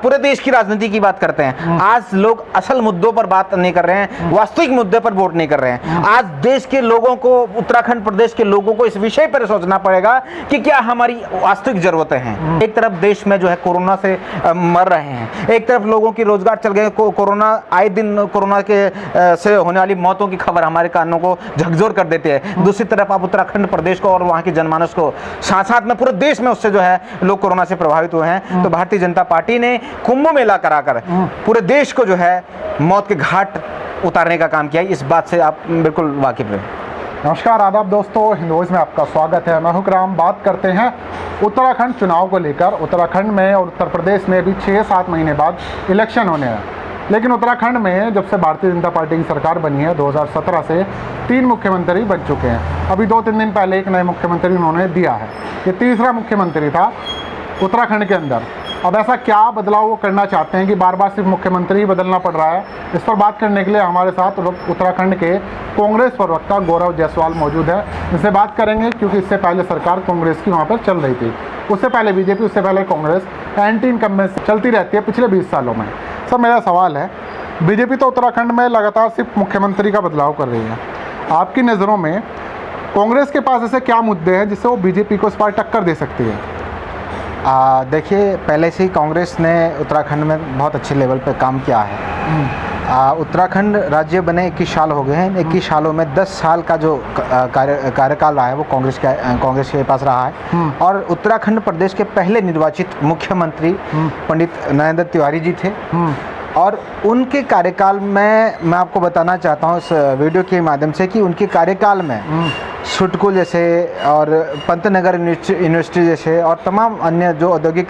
पूरे देश की राजनीति की बात करते हैं। आज लोग असल मुद्दों पर बात नहीं कर रहे हैं, वास्तविक मुद्दे पर वोट नहीं कर रहे हैं। आज देश के लोगों को, उत्तराखंड प्रदेश के लोगों को इस विषय पर सोचना पड़ेगा कि क्या हमारी वास्तविक जरूरतें हैं। एक तरफ देश में जो है कोरोना से मर रहे हैं, एक तरफ लोगों की रोजगार चल गए, कोरोना आए दिन कोरोना के से होने वाली मौतों की खबर हमारे कानों को झकझोर कर देती है। दूसरी तरफ आप उत्तराखंड प्रदेश को और वहाँ की जनमानस को, साथ साथ में पूरे देश में उससे जो है लोग कोरोना से प्रभावित हुए हैं। तो भारतीय जनता पार्टी ने कुंभ मेला कराकर पूरे देश को जो है मौत के घाट उतारने का काम किया है। इस बात से आप बिल्कुल वाकिफ हैं। नमस्कार, आदाब दोस्तों, हिंदुइज्म में आपका स्वागत है। मैं हुक्राम। बात करते हैं उत्तराखंड चुनाव को लेकर। उत्तराखंड में और उत्तर प्रदेश में भी 6-7 महीने बाद इलेक्शन होने हैं, लेकिन उत्तराखंड में जब से भारतीय जनता पार्टी की सरकार बनी है 2017 से 3 मुख्यमंत्री बन चुके हैं। अभी 2-3 दिन पहले एक नए मुख्यमंत्री उन्होंने दिया है। ये तीसरा मुख्यमंत्री था उत्तराखंड के अंदर। अब ऐसा क्या बदलाव वो करना चाहते हैं कि बार बार सिर्फ मुख्यमंत्री ही बदलना पड़ रहा है। इस पर बात करने के लिए हमारे साथ उत्तराखंड के कांग्रेस प्रवक्ता गौरव जायसवाल मौजूद है। इनसे बात करेंगे क्योंकि इससे पहले सरकार कांग्रेस की वहाँ पर चल रही थी, उससे पहले बीजेपी, उससे पहले कांग्रेस। एंटी इनकम्बेंसी चलती रहती है पिछले 20 सालों में। सर, मेरा सवाल है, बीजेपी तो उत्तराखंड में लगातार सिर्फ मुख्यमंत्री का बदलाव कर रही है। आपकी नज़रों में कांग्रेस के पास ऐसे क्या मुद्दे हैं जिससे वो बीजेपी को इस बार टक्कर दे सकती है? देखिए, पहले से ही कांग्रेस ने उत्तराखंड में बहुत अच्छे लेवल पर काम किया है। उत्तराखंड राज्य बने 21 साल हो गए हैं। 21 सालों में 10 साल का जो कार्यकाल रहा है वो कांग्रेस के पास रहा है। और उत्तराखंड प्रदेश के पहले निर्वाचित मुख्यमंत्री पंडित नरेंद्र तिवारी जी थे। और उनके कार्यकाल में मैं आपको बताना चाहता हूँ इस वीडियो के माध्यम से कि उनके कार्यकाल में सुटकू जैसे और पंतनगर यूनिवर्सिटी जैसे और तमाम अन्य जो औद्योगिक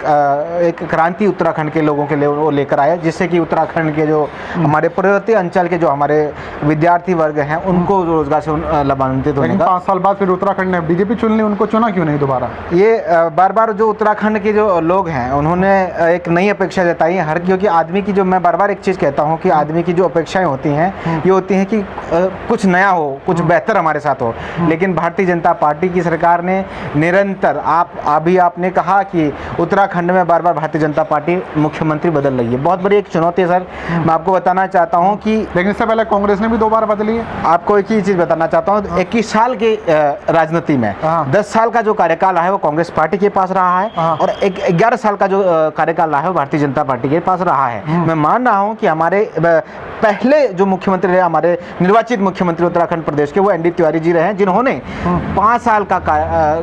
एक क्रांति उत्तराखंड के लोगों के लिए वो लेकर आए, जिससे कि उत्तराखंड के जो हमारे पूर्ववर्ती अंचल के जो हमारे विद्यार्थी वर्ग हैं उनको रोजगार से लाभान्वित होने का। 5 साल बाद फिर उत्तराखंड ने बीजेपी चुन ली, उनको चुना क्यों नहीं दोबारा? ये बार बार जो उत्तराखंड के जो लोग हैं उन्होंने एक नई अपेक्षा जताई है हर, क्योंकि आदमी की जो, मैं बार बार एक चीज़ कहता हूँ कि आदमी की जो अपेक्षाएं होती हैं ये होती हैं कि कुछ नया हो, कुछ बेहतर हमारे साथ हो। लेकिन भारतीय जनता पार्टी की सरकार ने निरंतर, आपने कहा कि उत्तराखंड में बार बार भारतीय जनता पार्टी मुख्यमंत्री बदल रही है। बहुत बड़ी एक चुनौती है सर। मैं आपको बताना चाहता हूं कि लेकिन इससे पहले कांग्रेस ने भी 2 बार बदली है। आपको एक ही चीज़ बताना चाहता हूं, 21 साल के राजनीति में 10 साल का जो कार्यकाल है वो कांग्रेस पार्टी के पास रहा है और 11 साल का जो कार्यकाल रहा है वो भारतीय जनता पार्टी के पास रहा है। मैं मान रहा हूँ कि हमारे पहले जो मुख्यमंत्री रहे, हमारे निर्वाचित मुख्यमंत्री उत्तराखंड प्रदेश के, वो एनडी तिवारी जी रहे हैं, जिन्होंने 5 साल का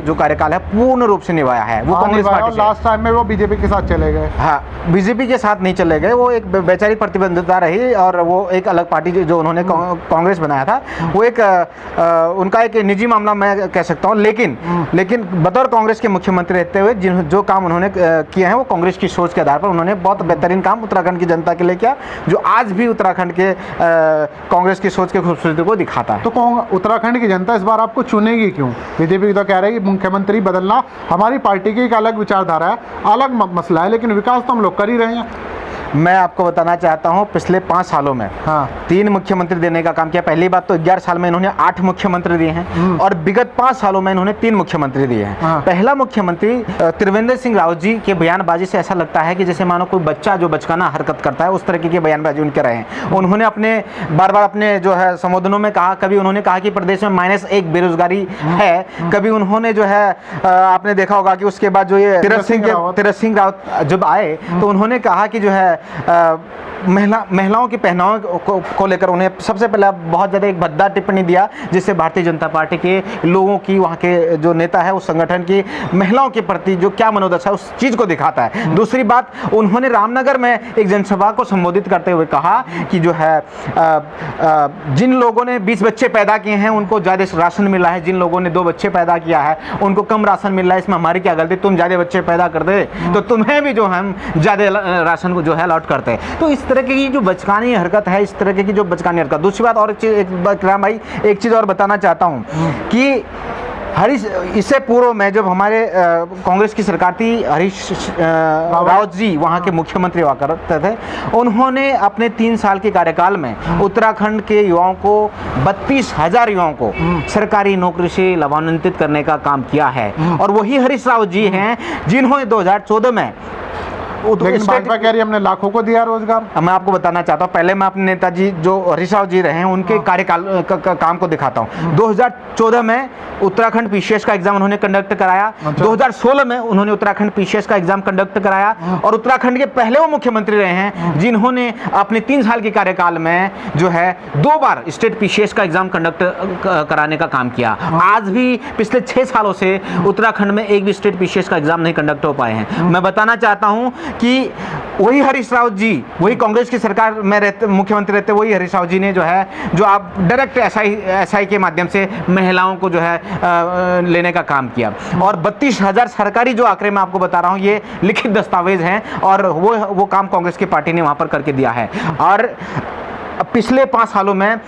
जो कार्यकाल है पूर्ण रूप से निभाया है। वो कांग्रेस पार्टी से, लास्ट टाइम में वो बीजेपी के साथ चले गए। हाँ, बीजेपी के साथ नहीं चले गए, वो एक वैचारी प्रतिबद्धता रही और वो एक अलग पार्टी जो उन्होंने कांग्रेस बनाया था वो एक उनका एक निजी मामला मैं कह सकता हूँ। लेकिन बतौर कांग्रेस के मुख्यमंत्री रहते हुए जो काम उन्होंने किए हैं वो कांग्रेस की सोच के आधार पर उन्होंने बहुत बेहतरीन काम उत्तराखंड की जनता के लिए किया, जो आज भी उत्तराखंड के कांग्रेस की सोच के खूबसूरती को दिखाता है। तो उत्तराखंड की जनता इस बार आपको चुनेगी क्यों? बीजेपी तो कह रही है कि मुख्यमंत्री बदलना हमारी पार्टी की एक अलग विचारधारा है, अलग मसला है, लेकिन विकास तो हम लोग कर ही रहे हैं। मैं आपको बताना चाहता हूं, पिछले 5 सालों में 3 मुख्यमंत्री देने का काम किया। पहली बात तो 11 साल में इन्होंने 8 मुख्यमंत्री दिए हैं और विगत 5 सालों में इन्होंने 3 मुख्यमंत्री दिए हैं। पहला मुख्यमंत्री त्रिवेंद्र सिंह रावत जी के बयानबाजी से ऐसा लगता है कि जैसे मानो कोई बच्चा जो बचकाना हरकत करता है, उस तरह की बयानबाजी उनके रहे हैं। उन्होंने अपने बार बार अपने जो है संबोधनों में कहा, कभी उन्होंने कहा कि प्रदेश में -1 बेरोजगारी है, कभी उन्होंने जो है आपने देखा होगा कि उसके बाद जो ये तीरथ सिंह रावत जब आए तो उन्होंने कहा कि जो है महिलाओं के पहनावे को लेकर उन्हें सबसे पहले बहुत ज़्यादा एक भद्दा टिप्पणी दिया, जिससे भारतीय जनता पार्टी के लोगों की, वहाँ के जो नेता है उस संगठन की महिलाओं के प्रति जो क्या मनोदशा है उस चीज़ को दिखाता है। दूसरी बात, उन्होंने रामनगर में एक जनसभा को संबोधित करते हुए कहा कि जो है जिन लोगों ने 20 बच्चे पैदा किए हैं उनको ज़्यादा राशन मिला है, जिन लोगों ने 2 बच्चे पैदा किया है उनको कम राशन मिल रहा है। इसमें हमारी क्या गलती? तुम ज़्यादा बच्चे पैदा कर दे तो तुम्हें भी जो हम ज़्यादा राशन को जो है अलॉट करते हैं। तो इस तरह की जो बचकानी हरकत है, इस तरह की जो बचकानी हरकत। दूसरी बात और राम भाई एक चीज़ और बताना चाहता हूँ कि इससे पूर्व में जब हमारे कांग्रेस की सरकार थी, हरीश रावत जी वहाँ के मुख्यमंत्री हुआ करते थे, उन्होंने अपने 3 साल के कार्यकाल में उत्तराखंड के युवाओं को 32,000 युवाओं को सरकारी नौकरी से लाभान्वित करने का काम किया है। और वही हरीश रावत जी हैं जिन्होंने 2014 में लेकिन भाजपा कह रही है हमने लाखों को दिया रोजगार। मैं आपको बताना चाहता हूँ, पहले मैं अपने नेताजी जो हरीश रावत जी रहे हैं उनके कार्यकाल काम को दिखाता हूँ। 2014 में उत्तराखंड पीसीएस का एग्जाम उन्होंने कंडक्ट कराया। 2016 में उन्होंने उत्तराखंड पीसीएस का एग्जाम कंडक्ट कराया और उत्तराखंड के पहले वो मुख्यमंत्री रहे हैं जिन्होंने अपने 3 साल के कार्यकाल में जो है 2 बार स्टेट पीसीएस का एग्जाम कंडक्ट कराने का काम किया। आज भी पिछले 6 सालों से उत्तराखंड में एक भी स्टेट पीसीएस का एग्जाम नहीं कंडक्ट हो पाए हैं। मैं बताना चाहता हूं कि वही हरीश रावत जी, वही कांग्रेस की सरकार में रहते मुख्यमंत्री रहते वही हरीश रावत जी ने जो है जो आप डायरेक्ट एसआई के माध्यम से महिलाओं को जो है लेने का काम किया और 32,000 सरकारी जो आंकड़े मैं आपको बता रहा हूं ये लिखित दस्तावेज हैं और वो काम कांग्रेस की पार्टी ने वहां पर करके दिया है। और पिछले 5 सालों में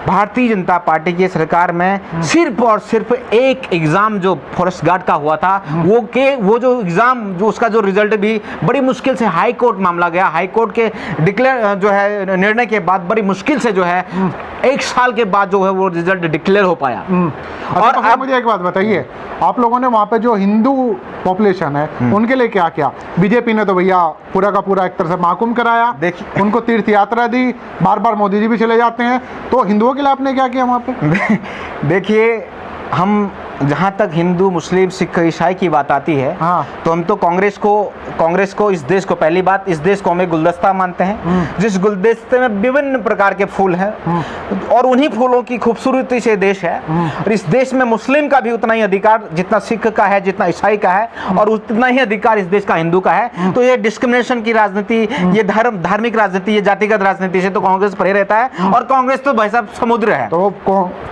भारतीय जनता पार्टी की सरकार में सिर्फ और सिर्फ एक एग्जाम जो फॉरेस्ट गार्ड का हुआ था वो जो एग्जाम जो उसका जो रिजल्ट भी बड़ी मुश्किल से हाई कोर्ट मामला गया, हाई कोर्ट के डिक्लेयर जो है निर्णय के बाद बड़ी मुश्किल से जो है 1 साल के बाद जो है वो रिजल्ट डिक्लेयर हो पाया। और आप मुझे एक बात बताइए, आप लोगों ने वहाँ पे जो हिंदू पॉपुलेशन है उनके लिए क्या किया? बीजेपी ने तो भैया पूरा का पूरा एक तरह से महाकुंभ कराया, देखिए उनको तीर्थ यात्रा दी, बार बार मोदी जी भी चले जाते हैं, तो हिंदुओं के लिए आपने क्या किया वहाँ पे? देखिए, हम जहाँ तक हिंदू मुस्लिम सिख ईसाई की बात आती है तो हम तो कांग्रेस को इस देश को पहली बात इस देश को हम एक गुलदस्ता मानते हैं जिस गुलदस्ते में विभिन्न प्रकार के फूल हैं और उन्हीं फूलों की खूबसूरती से देश है। और इस देश में मुस्लिम का भी उतना ही अधिकार जितना सिख का है, जितना ईसाई का है और उतना ही अधिकार इस देश का हिंदू का है। तो ये डिस्क्रिमिनेशन की राजनीति, ये धार्मिक राजनीति, ये जातिगत राजनीति से तो कांग्रेस परे रहता है और कांग्रेस तो भाई साहब समुद्र है। तो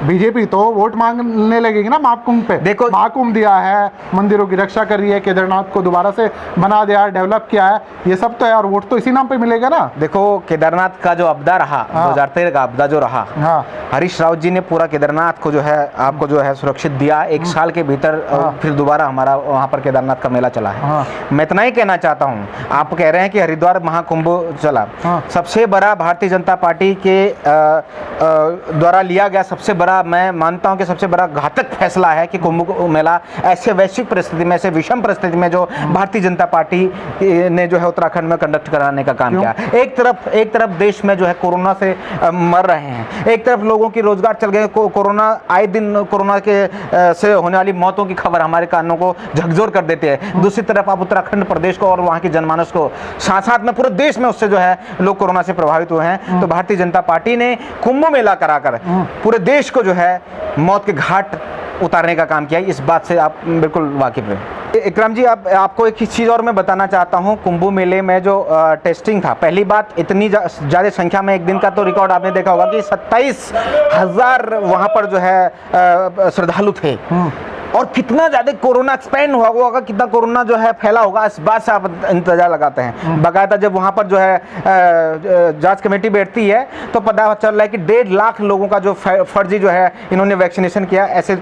बीजेपी तो वोट मांगने लगेगी ना महाकुंभ पे। देखो, महाकुंभ दिया है, मंदिरों की रक्षा कर रही है, केदारनाथ को दोबारा से बना दिया है, डेवलप किया है, ये सब तो है और वोट तो इसी नाम पे मिलेगा ना। देखो, केदारनाथ का जो आपदा रहा 2013 का आपदा जो रहा, हरीश रावत जी ने पूरा केदारनाथ को जो है आपको जो है सुरक्षित दिया। 1 साल के भीतर फिर दोबारा हमारा वहाँ पर केदारनाथ का मेला चला है। मैं इतना ही कहना चाहता हूँ, आप कह रहे हैं कि हरिद्वार महाकुंभ चला, सबसे बड़ा भारतीय जनता पार्टी के द्वारा लिया गया सबसे बड़ा, मैं मानता हूँ कि सबसे बड़ा घातक फैसला है कि कुंभ मेला ऐसे वैश्विक परिस्थिति में, ऐसे विषम परिस्थिति में जो भारतीय जनता पार्टी ने जो है उत्तराखंड में कंडक्ट कराने का काम किया। एक तरफ देश में जो है कोरोना से मर रहे हैं, एक तरफ लोगों की रोजगार चल गए, कोरोना आए दिन कोरोना के से होने वाली मौतों की खबर हमारे कानों को झकझोर कर देते हैं। दूसरी तरफ आप उत्तराखंड प्रदेश को और वहाँ की जनमानस को, साथ साथ में पूरे देश में उससे जो है लोग कोरोना से प्रभावित हुए हैं। तो भारतीय जनता पार्टी ने कुंभ मेला कराकर पूरे देश को जो है मौत के घाट उतारने का काम किया। इस बात से आप बिल्कुल वाकिफ हैं। इकराम जी, आपको एक चीज़ और मैं बताना चाहता हूं, कुंभ मेले में जो टेस्टिंग था, पहली बात इतनी ज़्यादा संख्या में एक दिन का तो रिकॉर्ड आपने देखा होगा कि 27,000 वहाँ पर जो है श्रद्धालु थे और कितना ज़्यादा कोरोना एक्सपेंड हुआ होगा, कितना कोरोना जो है फैला होगा, इस बात से आप इंतजार लगाते हैं। बाकायदा जब वहाँ पर जो है जांच कमेटी बैठती है तो पता चल रहा है कि 1.5 लाख लोगों का जो फर्जी जो है इन्होंने वैक्सीनेशन किया, ऐसे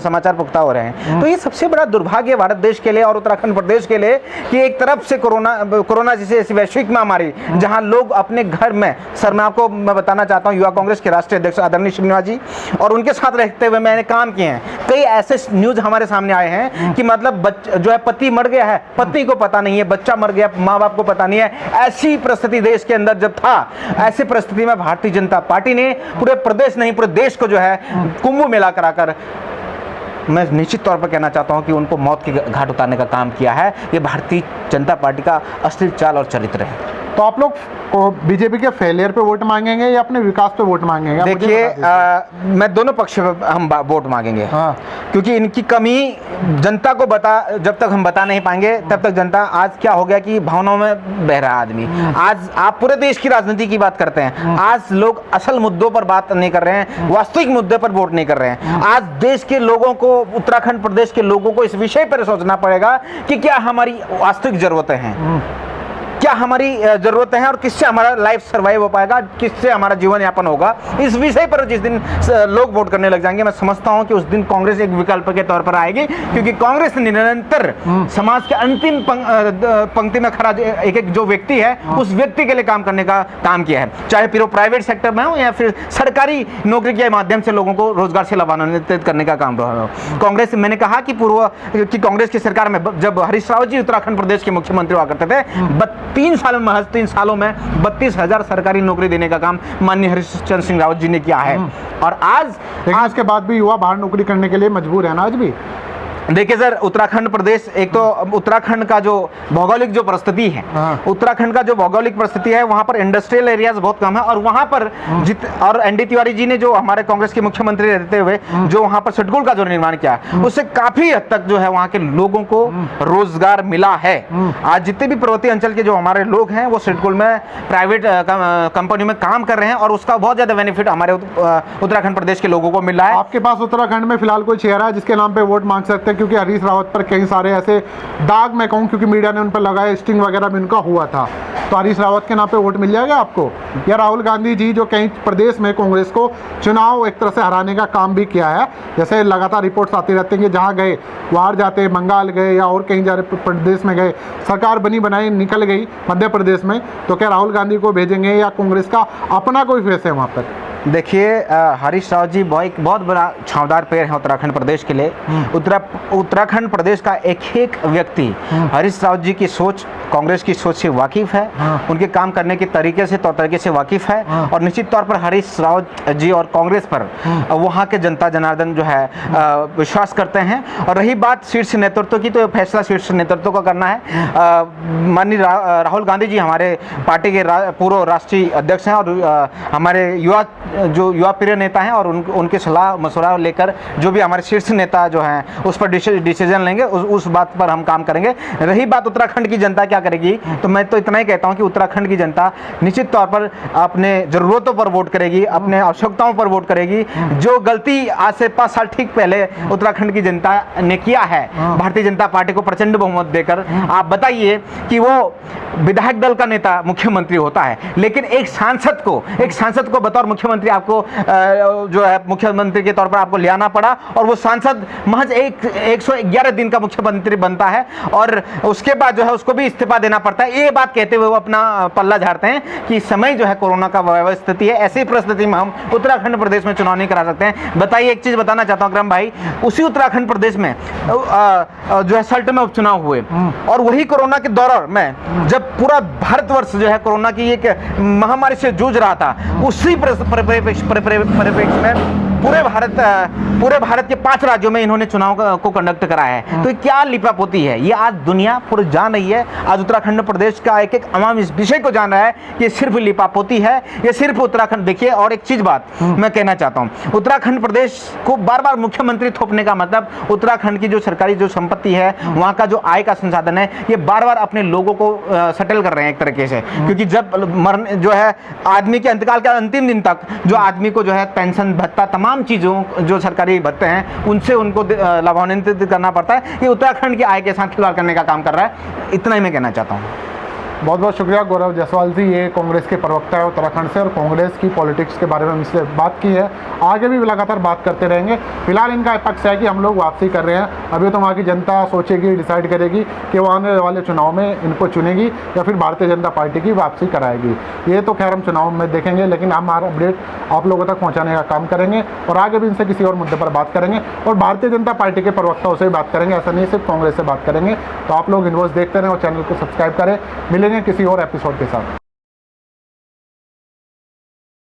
समाचार पुख्ता हो रहे हैं। तो ये सबसे बड़ा दुर्भाग्य भारत देश के लिए और उत्तराखंड प्रदेश के लिए कि एक तरफ से कोरोना जैसी ऐसी वैश्विक महामारी जहाँ लोग अपने घर में, सर मैं बताना चाहता हूँ, युवा कांग्रेस के राष्ट्रीय अध्यक्ष आदरणीय श्रीनिवास जी और उनके साथ रहते हुए मैंने काम किए हैं। कई ऐसे न्यूज हमारे सामने आए हैं कि मतलब जो है पति मर गया है, पति को पता नहीं है, बच्चा मर गया, माँ बाप को पता नहीं है। ऐसी परिस्थिति देश के अंदर जब था, ऐसी परिस्थिति में भारतीय जनता पार्टी ने पूरे प्रदेश नहीं पूरे देश को जो है कुंभ मेला कराकर, मैं निश्चित तौर पर कहना चाहता हूं कि उनको मौत के घाट उतारने का काम किया है। ये भारतीय जनता पार्टी का असली चाल और चरित्र है। तो आप लोग बीजेपी के फेलियर पे वोट मांगेंगे या अपने विकास पे वोट मांगेंगे? देखिए, मैं दोनों पक्ष पे हम वोट मांगेंगे। क्योंकि इनकी कमी जनता को जब तक हम बता नहीं पाएंगे तब तक जनता, आज क्या हो गया कि भावनाओं में बह रहा है आदमी। आज आप पूरे देश की राजनीति की बात करते हैं, आज लोग असल मुद्दों पर बात नहीं कर रहे हैं, वास्तविक मुद्दे पर वोट नहीं कर रहे हैं। आज देश के लोगों को, उत्तराखंड प्रदेश के लोगों को इस विषय पर सोचना पड़ेगा कि क्या हमारी वास्तविक जरूरतें हैं। क्या हमारी ज़रूरतें हैं और किससे हमारा लाइफ सर्वाइव हो पाएगा, किससे हमारा जीवन यापन होगा। इस विषय पर जिस दिन लोग वोट करने लग जाएंगे, मैं समझता हूं कि उस दिन कांग्रेस एक विकल्प के तौर पर आएगी, क्योंकि कांग्रेस निरंतर समाज के अंतिम पंक्ति में खड़ा एक एक जो व्यक्ति है उस व्यक्ति के लिए काम करने का काम किया है, चाहे फिर वो प्राइवेट सेक्टर में हो या फिर सरकारी नौकरी के माध्यम से लोगों को रोजगार से लाभान्वित करने का काम रहा हो। कांग्रेस, मैंने कहा कि कांग्रेस की सरकार में जब हरीश रावत जी उत्तराखंड प्रदेश के मुख्यमंत्री हुआ करते थे, 3 सालों में 32,000 सरकारी नौकरी देने का काम माननीय हरीश चंद्र सिंह रावत जी ने किया है। और आज के बाद भी युवा बाहर नौकरी करने के लिए मजबूर है ना आज भी। देखिए सर, उत्तराखंड प्रदेश, एक तो उत्तराखंड का जो भौगोलिक जो परिस्थिति है, उत्तराखंड का जो भौगोलिक परिस्थिति है, वहां पर इंडस्ट्रियल एरियाज बहुत कम है, और वहां पर और एनडी तिवारी जी ने जो हमारे कांग्रेस के मुख्यमंत्री रहते हुए जो वहां पर शेड्यूल का जो निर्माण किया, उससे काफी हद तक जो है वहां के लोगों को रोजगार मिला है। आज जितने भी पर्वतीय अंचल के जो हमारे लोग हैं वो शेड्यूल में प्राइवेट कंपनी में काम कर रहे हैं, और उसका बहुत ज्यादा बेनिफिट हमारे उत्तराखंड प्रदेश के लोगों को मिल रहा है। आपके पास उत्तराखंड में फिलहाल कोई चेहरा है जिसके नाम पे वोट मांग सकते हैं? क्योंकि हरीश रावत पर कई सारे ऐसे दाग, मैं कहूँ क्योंकि मीडिया ने उन पर लगाया, स्टिंग वगैरह भी उनका हुआ था, तो हरीश रावत के नाम पे वोट मिल जाएगा आपको? या राहुल गांधी जी जो कई प्रदेश में कांग्रेस को चुनाव एक तरह से हराने का काम भी किया है, जैसे लगातार रिपोर्ट्स आती रहती हैं कि जहाँ गए बाहर जाते, बंगाल गए या और कहीं जा रहे प्रदेश में गए, सरकार बनी बनाई निकल गई मध्य प्रदेश में, तो क्या राहुल गांधी को भेजेंगे या कांग्रेस का अपना कोई फेस है वहाँ पर? देखिए, हरीश रावत जी बहुत बड़ा छावदार पेड़ है उत्तराखंड प्रदेश के लिए। उत्तराखंड प्रदेश का एक व्यक्ति हरीश रावत जी की सोच, कांग्रेस की सोच से वाकिफ है, उनके काम करने के तरीके से, तौर तरीके से वाकिफ है, और निश्चित तौर पर हरीश रावत जी और कांग्रेस पर वहाँ के जनता जनार्दन जो है विश्वास करते हैं। और रही बात शीर्ष नेतृत्व की, तो फैसला शीर्ष नेतृत्व का करना है। माननीय राहुल गांधी जी हमारे पार्टी के पूर्व राष्ट्रीय अध्यक्ष हैं, और हमारे युवा प्रिय नेता हैं, और उनके सलाह मशवरा लेकर जो भी हमारे शीर्ष नेता जो हैं उस पर डिसीजन लेंगे, उस बात पर हम काम करेंगे। रही बात उत्तराखंड की जनता क्या करेगी, तो मैं तो इतना ही कहता हूं कि उत्तराखंड की जनता निश्चित तौर पर अपने जरूरतों पर वोट करेगी, अपने आवश्यकताओं पर वोट करेगी। जो गलती आज से 5 साल ठीक पहले उत्तराखंड की जनता ने किया है भारतीय जनता पार्टी को प्रचंड बहुमत देकर, आप बताइए कि वो विधायक दल का नेता मुख्यमंत्री होता है, लेकिन एक सांसद को बतौर मुख्यमंत्री आपको जो है मुख्यमंत्री के तौर पर आपको ले आना पड़ा, और वो सांसद महज 111 दिन का मुख्यमंत्री बनता है, और उसके बाद जो है उसको भी इस्तीफा देना पड़ता है। ये बात कहते हुए वो अपना पल्ला झाड़ते हैं कि समय जो है कोरोना का वैश्विक स्थिति है, ऐसी परिस्थिति में हम उत्तराखंड प्रदेश में चुनाव नहीं करा सकते हैं। बताइए, एक चीज बताना चाहता हूँ अकरम भाई, उसी उत्तराखंड प्रदेश में जो है सल्ट में उपचुनाव हुए, और वही कोरोना के दौरान में जब पूरा भारतवर्ष जो है कोरोना की एक महामारी से जूझ रहा था, उसी परिप्रेक्ष्य में पूरे भारत के 5 राज्यों में इन्होंने चुनाव को कंडक्ट कराया है। तो क्या लिपापोती है, ये आज दुनिया पूरी जान रही है। आज उत्तराखंड प्रदेश का एक अवाम इस विषय को जान रहा है कि ये सिर्फ लिपापोती है, ये सिर्फ उत्तराखंड। देखिए, और एक चीज बात मैं कहना चाहता हूँ, उत्तराखंड प्रदेश को बार बार मुख्यमंत्री थोपने का मतलब, उत्तराखंड की जो सरकारी जो संपत्ति है, वहाँ का जो आय का संसाधन है, ये बार बार अपने लोगों को सेटल कर रहे हैं एक तरीके से। क्योंकि जब मरने जो है आदमी के इंतकाल के अंतिम दिन तक जो आदमी को जो है पेंशन भत्ता, तमाम चीज़ों जो सरकारी भत्ते हैं, उनसे उनको लाभान्वित करना पड़ता है। ये उत्तराखंड की आय के साथ खिलवाड़ करने का काम कर रहा है। इतना ही मैं कहना चाहता हूँ। बहुत बहुत शुक्रिया गौरव जायसवाल जी, ये कांग्रेस के प्रवक्ता है उत्तराखंड से, और कांग्रेस की पॉलिटिक्स के बारे में हमसे बात की है। आगे भी लगातार बात करते रहेंगे। फिलहाल इनका पक्ष है कि हम लोग वापसी कर रहे हैं, अभी तो वहाँ की जनता सोचेगी, डिसाइड करेगी कि वो आने वाले चुनाव में इनको चुनेगी या फिर भारतीय जनता पार्टी की वापसी कराएगी। ये तो खैर हम चुनाव में देखेंगे, लेकिन हम हमारा अपडेट आप लोगों तक पहुँचाने का काम करेंगे, और आगे भी इनसे किसी और मुद्दे पर बात करेंगे, और भारतीय जनता पार्टी के प्रवक्ताओं से भी बात करेंगे, ऐसा नहीं सिर्फ कांग्रेस से बात करेंगे। तो आप लोग इन्वॉइस देखते रहें और चैनल को सब्सक्राइब करें। मिलेंगे किसी और एपिसोड के साथ।